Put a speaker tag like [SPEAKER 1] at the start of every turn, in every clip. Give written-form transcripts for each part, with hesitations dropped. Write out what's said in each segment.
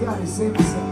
[SPEAKER 1] got it, sing this song.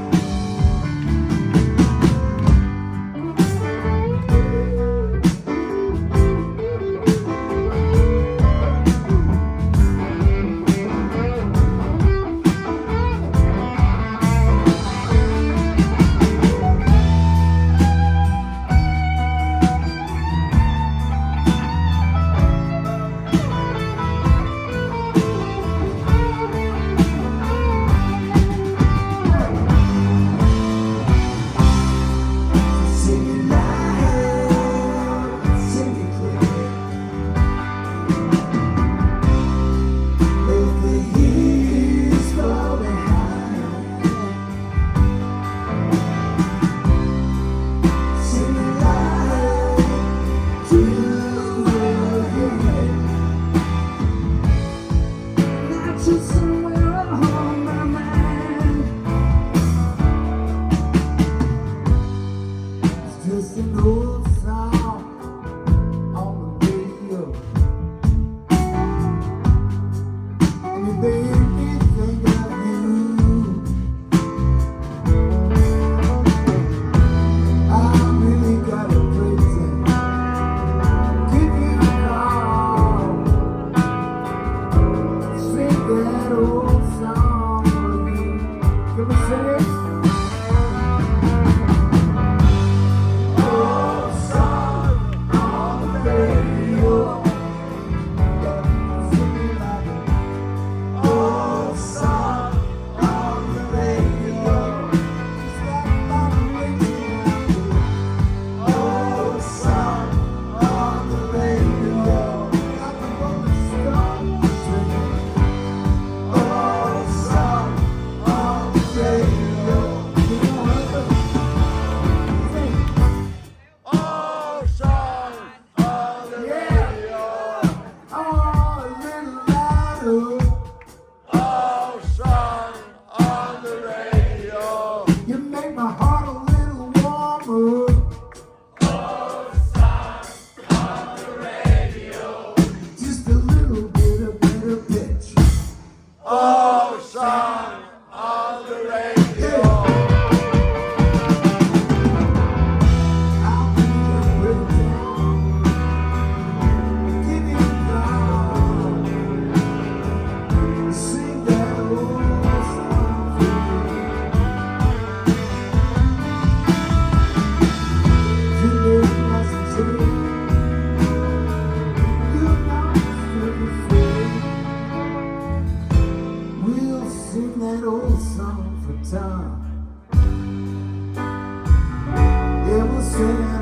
[SPEAKER 1] Just an old song on the radio, and it made me think of you. I really got a reason to give you a call, sing that old song with you. Can we sing it? You make my heart a little warmer. Oh, song on the radio. Just a little bit of better pitch. Oh, song on the radio. I'll be right down. Give me a call. Sing that old song for me. We'll sing that old song for Tom. Yeah, we'll sing it.